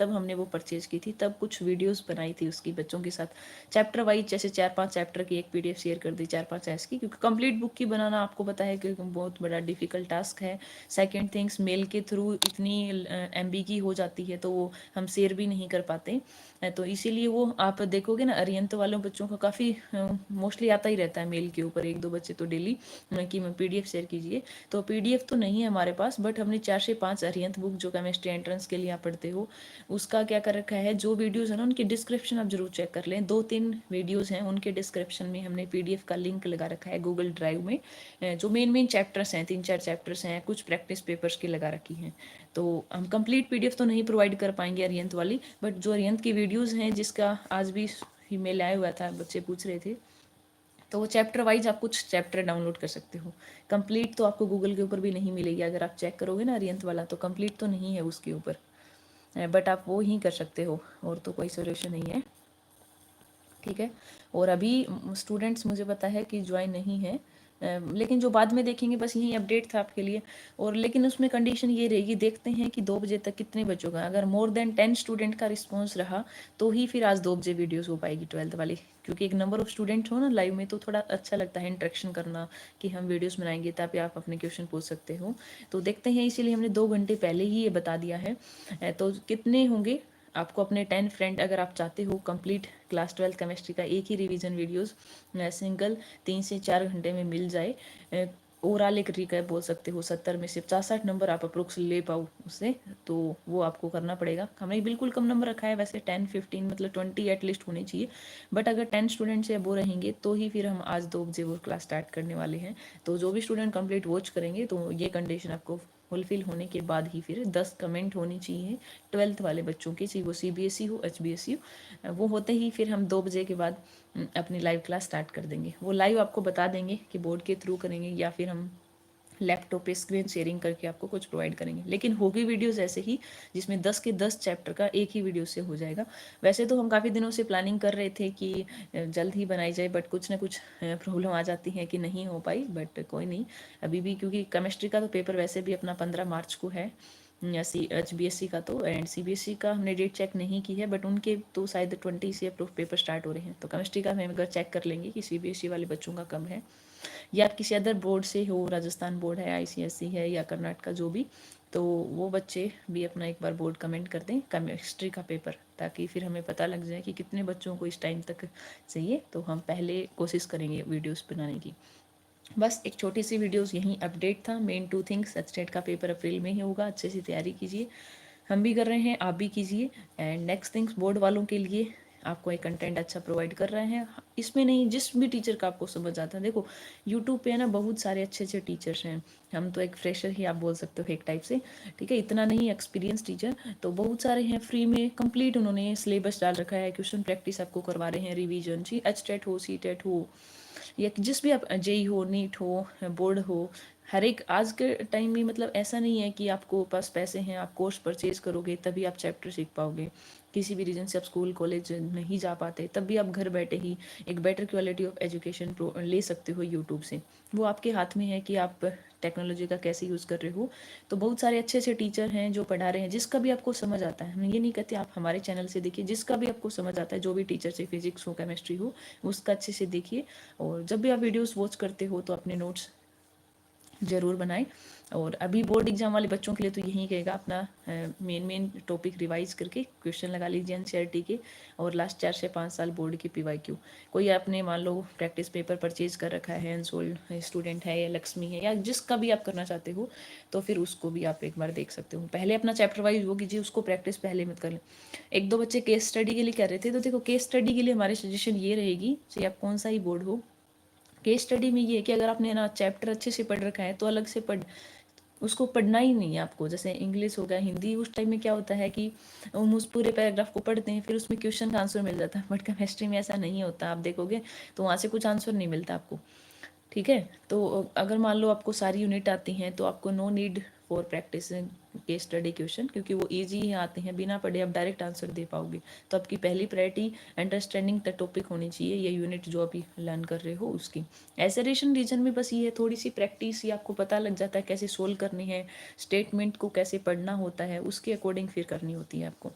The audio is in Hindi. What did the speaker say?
तब हमने वो परचेज की थी, तब कुछ वीडियोस बनाई थी उसकी बच्चों के साथ, चैप्टर वाइज, जैसे 4-5 चैप्टर की एक पीडीएफ शेयर कर दी, 4-5 ऐस की, क्योंकि कंप्लीट बुक की बनाना आपको पता है कि बहुत बड़ा डिफिकल्ट टास्क है। सेकेंड थिंग्स, मेल के थ्रू इतनी MB की हो जाती है तो वो हम शेयर भी नहीं कर पाते, तो इसीलिए वो आप देखोगे ना अरिहंत वालों बच्चों का काफ़ी मोस्टली आता ही रहता है मेल के ऊपर, 1-2 बच्चे तो डेली कि मैं PDF शेयर कीजिए। तो PDF तो नहीं है हमारे पास, बट हमने 4 से 5 अरिहंत बुक जो केमिस्ट्री एंट्रेंस के लिए आप पढ़ते हो उसका क्या कर रखा है, जो वीडियोज़ है ना उनकी डिस्क्रिप्शन आप जरूर चेक कर लें। 2-3 वीडियोज़ हैं उनके डिस्क्रिप्शन में हमने PDF का लिंक लगा रखा है गूगल ड्राइव में, जो मेन चैप्टर्स हैं, 3-4 चैप्टर्स हैं, कुछ प्रैक्टिस पेपर्स की लगा रखी हैं। तो हम कंप्लीट PDF तो नहीं प्रोवाइड कर पाएंगे अरिहंत वाली, बट जो अरिहंत की वीडियोज़ हैं, जिसका आज भी ईमेल आया हुआ था, बच्चे पूछ रहे थे, तो वो चैप्टर वाइज आप कुछ चैप्टर डाउनलोड कर सकते हो। कंप्लीट तो आपको गूगल के ऊपर भी नहीं मिलेगी, अगर आप चेक करोगे ना अरिहंत वाला तो कंप्लीट तो नहीं है उसके ऊपर, बट आप वो ही कर सकते हो, और तो कोई सोल्यूशन नहीं है। ठीक है, और अभी स्टूडेंट्स मुझे पता है कि ज्वाइन नहीं है, लेकिन जो बाद में देखेंगे, बस यही अपडेट था आपके लिए। और लेकिन उसमें कंडीशन ये रहेगी, देखते हैं कि 2 बजे तक कितने बच्चों का, अगर मोर देन 10 स्टूडेंट का रिस्पॉन्स रहा तो ही फिर आज 2 बजे वीडियोस हो पाएगी 12th वाली, क्योंकि एक नंबर ऑफ स्टूडेंट हो ना लाइव में तो थोड़ा अच्छा लगता है इंटरेक्शन करना, कि हम वीडियोस बनाएंगे ताकि आप अपने क्वेश्चन पूछ सकते हो। तो देखते हैं, इसीलिए हमने 2 घंटे पहले ही ये बता दिया है। तो कितने होंगे, आपको अपने 10 फ्रेंड, अगर आप चाहते हो कंप्लीट क्लास 12 केमिस्ट्री का एक ही रिवीजन वीडियोस सिंगल 3 से 4 घंटे में मिल जाए, ओवरऑल एक रिकैप बोल सकते हो, 70 में से 65 नंबर आप अप्रोक्स ले पाओ उससे, तो वो आपको करना पड़ेगा। हमने बिल्कुल कम नंबर रखा है वैसे, 10-15 मतलब 20 एटलीस्ट होने चाहिए, बट अगर 10 स्टूडेंट से वो रहेंगे तो ही फिर हम आज 2 बजे वो क्लास स्टार्ट करने वाले हैं। तो जो भी स्टूडेंट कंप्लीट वॉच करेंगे तो ये कंडीशन आपको फुलफिल होने के बाद ही फिर 10 कमेंट होनी चाहिए 12th वाले बच्चों की, चाहे वो CBSE हो HBSE हो, वो होते ही फिर हम 2 बजे के बाद अपनी लाइव क्लास स्टार्ट कर देंगे। वो लाइव आपको बता देंगे कि बोर्ड के थ्रू करेंगे या फिर हम लैपटॉप पे स्क्रीन शेयरिंग करके आपको कुछ प्रोवाइड करेंगे, लेकिन होगी वीडियोस ऐसे ही जिसमें 10 के 10 चैप्टर का एक ही वीडियो से हो जाएगा। वैसे तो हम काफ़ी दिनों से प्लानिंग कर रहे थे कि जल्द ही बनाई जाए, बट कुछ ना कुछ प्रॉब्लम आ जाती है कि नहीं हो पाई, बट कोई नहीं। अभी भी क्योंकि केमिस्ट्री का तो पेपर वैसे भी अपना 15 मार्च को है, या HBSE का तो, एंड CBSE का हमने डेट चेक नहीं की है, बट उनके तो शायद 20 से पेपर स्टार्ट हो रहे हैं। तो केमिस्ट्री का हम अगर चेक कर लेंगे कि CBSE वाले बच्चों का कब है, या आप किसी अदर बोर्ड से हो, राजस्थान बोर्ड है, ICSE है, या कर्नाटक का जो भी, तो वो बच्चे भी अपना एक बार बोर्ड कमेंट कर दें केमिस्ट्री का पेपर, ताकि फिर हमें पता लग जाए कि कितने बच्चों को इस टाइम तक चाहिए, तो हम पहले कोशिश करेंगे वीडियोस बनाने की। बस एक छोटी सी वीडियोस यही अपडेट था। मेन 2 थिंग्स, एचटेट का पेपर अप्रैल में ही होगा, अच्छे से तैयारी कीजिए, हम भी कर रहे हैं, आप भी कीजिए। एंड नेक्स्ट थिंग्स, बोर्ड वालों के लिए आपको एक कंटेंट अच्छा प्रोवाइड कर रहे हैं, इसमें नहीं, जिस भी टीचर का आपको समझ आता है। देखो यूट्यूब पे है ना बहुत सारे अच्छे अच्छे टीचर्स हैं, हम तो एक फ्रेशर ही आप बोल सकते हो एक टाइप से, ठीक है, इतना नहीं एक्सपीरियंस टीचर, तो बहुत सारे हैं फ्री में कंप्लीट, उन्होंने सिलेबस डाल रखा है, क्वेश्चन प्रैक्टिस आपको करवा रहे हैं, रिवीजन, जी HTET हो, CTET हो, या जिस भी आप JEE हो, नीट हो, बोर्ड हो, हर एक आज के टाइम में, मतलब ऐसा नहीं है कि आपको पास पैसे हैं आप कोर्स परचेज करोगे तभी आप चैप्टर सीख पाओगे। किसी भी रीजन से आप स्कूल कॉलेज नहीं जा पाते, तब भी आप घर बैठे ही एक बेटर क्वालिटी ऑफ एजुकेशन ले सकते हो यूट्यूब से। वो आपके हाथ में है कि आप टेक्नोलॉजी का कैसे यूज़ कर रहे हो। तो बहुत सारे अच्छे अच्छे टीचर हैं जो पढ़ा रहे हैं, जिसका भी आपको समझ आता है, हम ये नहीं कहते आप हमारे चैनल से देखिए, जिसका भी आपको समझ आता है, जो भी टीचर से फिजिक्स हो, केमिस्ट्री हो, उसका अच्छे से देखिए। और जब भी आप वीडियोस वॉच करते हो तो अपने नोट्स ज़रूर बनाएं। और अभी बोर्ड एग्जाम वाले बच्चों के लिए तो यही कहेगा, अपना मेन टॉपिक रिवाइज करके क्वेश्चन लगा लीजिए NCERT के, और लास्ट 4 से 5 साल बोर्ड के PYQ। कोई आपने मान लो प्रैक्टिस पेपर परचेज कर रखा है, एनसोल्ड स्टूडेंट है, या लक्ष्मी है, या जिसका भी आप करना चाहते हो, तो फिर उसको भी आप एक बार देख सकते हो। पहले अपना चैप्टर वाइज वो कीजिए, उसको प्रैक्टिस पहले मत कर लें। 1-2 बच्चे केस स्टडी के लिए कह रहे थे, तो देखो केस स्टडी के लिए हमारी सजेशन ये रहेगी, चाहे आप कौन सा ही बोर्ड हो, केस स्टडी में ये है कि अगर आपने ना चैप्टर अच्छे से पढ़ रखा है तो अलग से उसको पढ़ना ही नहीं है आपको। जैसे इंग्लिश हो गया, हिंदी, उस टाइम में क्या होता है कि हम उस पूरे पैराग्राफ को पढ़ते हैं, फिर उसमें क्वेश्चन का आंसर मिल जाता है, बट केमिस्ट्री में ऐसा नहीं होता। आप देखोगे तो वहाँ से कुछ आंसर नहीं मिलता आपको, ठीक है। तो अगर मान लो आपको सारी यूनिट आती हैं तो आपको no need for practice case study question, क्योंकि वो इजी ही आते हैं, बिना पढ़े आप डायरेक्ट आंसर दे पाओगे। तो आपकी पहली प्रायोरिटी अंडरस्टैंडिंग द टॉपिक होनी चाहिए, ये यूनिट जो अभी लर्न कर रहे हो उसकी। एसरेशन रीजन में बस ये है, थोड़ी सी प्रैक्टिस ही आपको पता लग जाता है कैसे सोल्व करनी है, स्टेटमेंट को कैसे पढ़ना होता है, उसके अकॉर्डिंग फिर करनी होती है आपको।